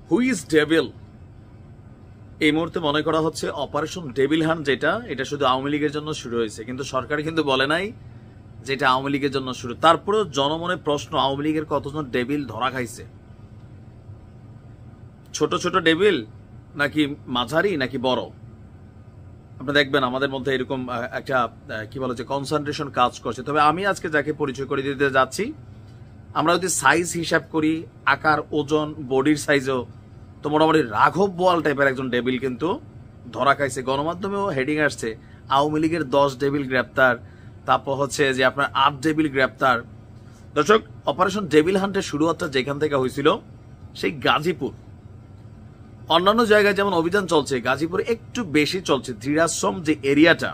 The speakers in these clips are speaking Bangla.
Who is devil? এই মুহূর্তে মনে করা হচ্ছে অপারেশন ডেভিল হান্ট যেটা, এটা শুধু আওয়ামী লীগের জন্য শুরু হয়েছে, কিন্তু সরকার কিন্তু বলে নাই যেটা আওয়ামী লীগের জন্য শুরু। তারপরেও জনমনে প্রশ্ন, আওয়ামী লীগের কতজন ডেভিল ধরা খাইছে? ছোট ছোট ডেভিল নাকি মাঝারি নাকি বড়? আপনি দেখবেন আমাদের মধ্যে এরকম একটা কি বলে যে কনসেন্ট্রেশন কাজ করছে। তবে আমি আজকে যাকে পরিচয় করে দিতে যাচ্ছি, আমরা যদি সাইজ হিসাব করি, আকার, ওজন, বডির সাইজও, তো মোটামুটি রাঘব বোয়াল টাইপের একজন ডেভিল কিন্তু ধরা খাইছে। গণমাধ্যমেও হেডিং আসছে আওয়ামী লীগের 10 ডেভিল গ্রেপ্তার, তারপর হচ্ছে যে আপনার 8 ডেভিল গ্রেপ্তার। দর্শক, অপারেশন ডেভিল হান্টের শুরুয়াতটা যেখান থেকে হয়েছিল সেই গাজীপুর। অন্যান্য জায়গায় যেমন অভিযান চলছে, গাজীপুরে একটু বেশি চলছে। ধীরাশ্রম যে এরিয়াটা,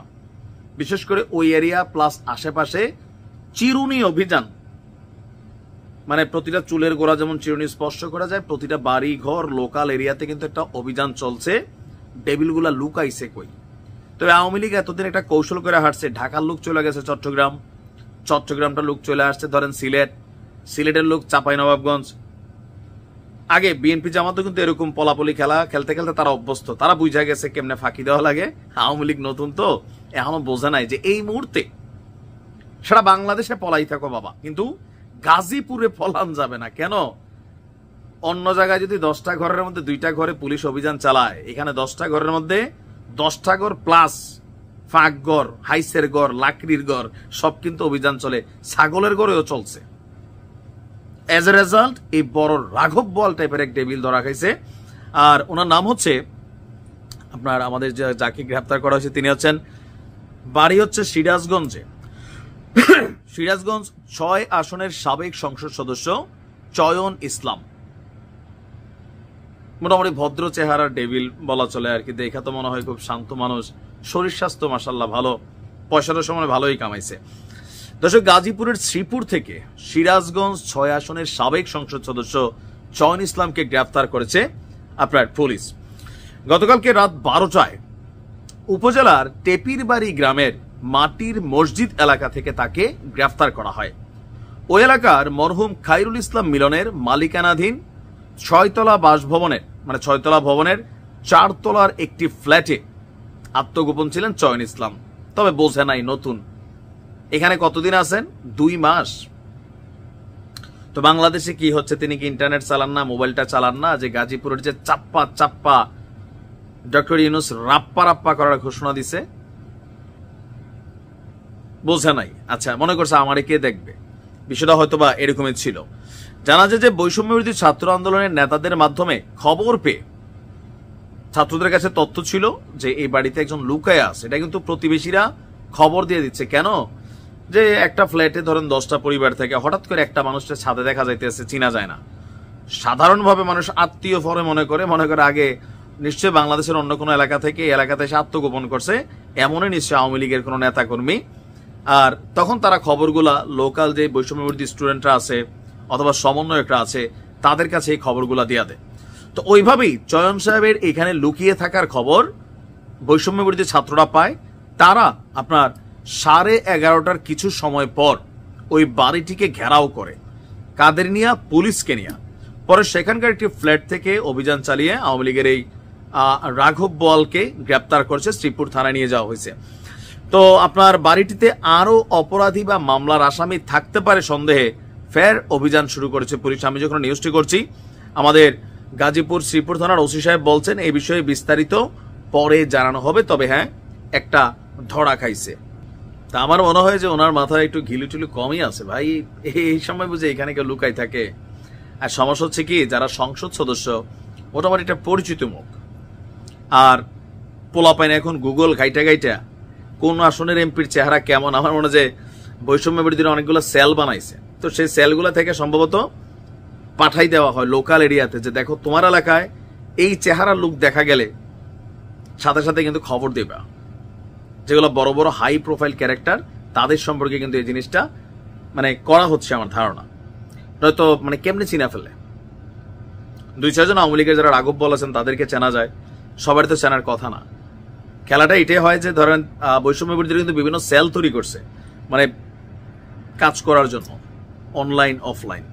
বিশেষ করে ওই এরিয়া প্লাস আশেপাশে চিরুনি অভিযান, মানে প্রতিটা চুলের গোড়া যেমন চিরুনি স্পর্শ করা যায়, প্রতিটা বাড়ি ঘর লোকাল এরিয়াতে কিন্তু একটা অভিযান চলছে। ডেভিলগুলা লুকাইছে কই? তবে আওয়ামী লীগ এতদিন একটা কৌশল করে হাঁটছে। ঢাকার লোক চলে গেছে চট্টগ্রাম, চট্টগ্রামটা লোক চলে আসছে ধরেন সিলেট, সিলেটের লোক চাঁপাইনবাবগঞ্জ। আগে বিএনপি জামাতও কিন্তু এরকম পলাপলি খেলা খেলতে খেলতে তারা অভ্যস্ত, তারা বুঝা গেছে কেমনে ফাঁকি দেওয়া লাগে। আওয়ামী লীগ নতুন তো, এখনো বোঝে নাই যে এই মুহূর্তে সারা বাংলাদেশে পলাই থাকো বাবা, কিন্তু গাজীপুরে পলান যাবে না। কেন? অন্য জায়গায় যদি 10টা ঘরের মধ্যে 2টা ঘরে পুলিশ অভিযান চালায়, এখানে 10টা ঘরের মধ্যে 10টা ঘর প্লাস ফাঁক ঘর, হাইসের ঘর, লাকড়ির ঘর, সব কিন্তু অভিযান চলে। ছাগলের ঘরেও চলছে। এজ এ রেজাল্ট এই বড় রাঘব বোয়াল টাইপের এক ডেভিল ধরা খাইছে। আর ওনার নাম হচ্ছে আপনার, আমাদের যাকে গ্রেপ্তার করা হয়েছে তিনি হচ্ছেন, বাড়ি হচ্ছে সিরাজগঞ্জে। সিরাজগঞ্জ 6 আসনের সাবেক সংসদ সদস্য চয়ন ইসলাম। মোটামুটি ভদ্র চেহারার ডেভিল বলা চলে আর কি। দেখা তো মনে হয় খুব শান্ত মানুষ, শরীর স্বাস্থ্য মাশাআল্লাহ ভালো, পয়সার সময় ভালোই কামাইছে। দর্শক, গাজীপুরের শ্রীপুর থেকে সিরাজগঞ্জ 6 আসনের সাবেক সংসদ সদস্য চয়ন ইসলামকে গ্রেফতার করেছে আপনার পুলিশ। গতকালকে রাত 12টায় উপজেলার টেপিরবাড়ি গ্রামের মাটির মসজিদ এলাকা থেকে তাকে গ্রেফতার করা হয়। ওই এলাকার মরহুম খায়রুল ইসলাম মিলনের মালিকানাধীন 6তলা বাসভবনের, মানে 6তলা ভবনের 4 তলার একটি ফ্ল্যাটে আত্মগোপন ছিলেন চয়ন ইসলাম। তবে বোঝে নাই নতুন, এখানে কতদিন আছেন? 2 মাস। তো বাংলাদেশে কি হচ্ছে? তিনি কি ইন্টারনেট চালান না, মোবাইলটা চালান না? যে গাজীপুরের যে চাপ্পা চাপ্পা ডক্টর ইউনূস রাপ্পা রাপ্পা করার ঘোষণা দিছে, বোঝে নাই। আচ্ছা, মনে করছে আমারে কে দেখবে, বিষয়টা হয়তো বা এরকমই ছিল। জানা যায় যে বৈষম্য বিরোধী ছাত্র আন্দোলনের নেতাদের মাধ্যমে খবর পেয়ে ছাত্রদের কাছে তথ্য ছিল যে এই বাড়িতে একজন লুকায় আছে। এটা কিন্তু প্রতিবেশীরা খবর দিয়ে দিচ্ছে। কেন? যে একটা ফ্ল্যাটে ধরেন 10টা পরিবার থেকে হঠাৎ করে একটা মানুষের ছাদে দেখা যাইতেছে, চিনা যায় না। সাধারণভাবে মানুষ আত্মীয় পরে মনে করে আগে নিশ্চয়ই বাংলাদেশের অন্য কোনো এলাকা থেকে এই এলাকাতে এসে আত্মগোপন করছে, এমনই নিশ্চয়ই আওয়ামী লীগের কোনো নেতা কর্মী। আর তখন তারা খবরগুলা লোকাল যে বৈষম্য বিরোধী স্টুডেন্টরা আছে অথবা সমন্বয়করা আছে তাদের কাছে এই খবরগুলা দিয়ে দেয়। তো ওইভাবেই চয়ন সাহেবের এখানে লুকিয়ে থাকার খবর বৈষম্য বিরোধী ছাত্ররা পায়। তারা আপনার 11:30টার কিছু সময় পর ওই বাড়িটিকে ঘেরাও করে। কাদের নিয়া? পুলিশকে নিয়া। পরে সেখানকার একটি ফ্ল্যাট থেকে অভিযান চালিয়ে আওয়ামী লীগের এই রাঘব বোয়ালকে গ্রেপ্তার করছে, শ্রীপুর থানায় নিয়ে যাওয়া হয়েছে। তো আপনার বাড়িটিতে আরো অপরাধী বা মামলার আসামি থাকতে পারে সন্দেহে ফের অভিযান শুরু করেছে পুলিশ। আমি যখন নিউজটি করছি, আমাদের গাজীপুর শ্রীপুর থানার ওসি সাহেব বলছেন এই বিষয়ে বিস্তারিত পরে জানানো হবে। তবে হ্যাঁ, একটা ধরা খাইছে। তা আমার মনে হয় যে ওনার মাথায় একটু ঘিলুটিলু কমই আছে ভাই। এই সময় বুঝে এখানে কেউ লুকাই থাকে। আর সমস্যা হচ্ছে কি, যারা সংসদ সদস্য মোটামুটি একটা পরিচিত মুখ, আর পোলাপাইন এখন গুগল ঘাইটা ঘাইটা কোন আসনের এমপির চেহারা কেমন, আমার মনে হয় যে বৈষম্য বিরোধীরা অনেকগুলো সেল বানাইছে। তো সেই সেলগুলো থেকে সম্ভবত পাঠাই দেওয়া হয় লোকাল এরিয়াতে যে দেখো তোমার এলাকায় এই চেহারার লোক দেখা গেলে সাথে সাথে কিন্তু খবর দেবা। যেগুলো বড় বড় হাই প্রোফাইল ক্যারেক্টার তাদের সম্পর্কে কিন্তু এই জিনিসটা মানে করা হচ্ছে আমার ধারণা। নয়তো মানে কেমনে চিনা ফেলে? 2-4 জন আওয়ামী লীগের যারা রাঘব বোয়াল আছেন তাদেরকে চেনা যায়, সবার তো চেনার কথা না। খেলাটা এটাই হয় যে ধরেন বৈষম্য বিরোধীরা কিন্তু বিভিন্ন সেল তৈরি করছে মানে কাজ করার জন্য, অনলাইন অফলাইন।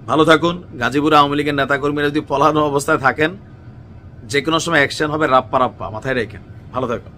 ভালো থাকুন। গাজীপুরে আওয়ামী লীগের নেতাকর্মীরা যদি পলানো অবস্থায় থাকেন, যে কোনো সময় অ্যাকশন হবে রাপ্পা রাপ্পা, মাথায় রেখেন। ভালো থাকুন।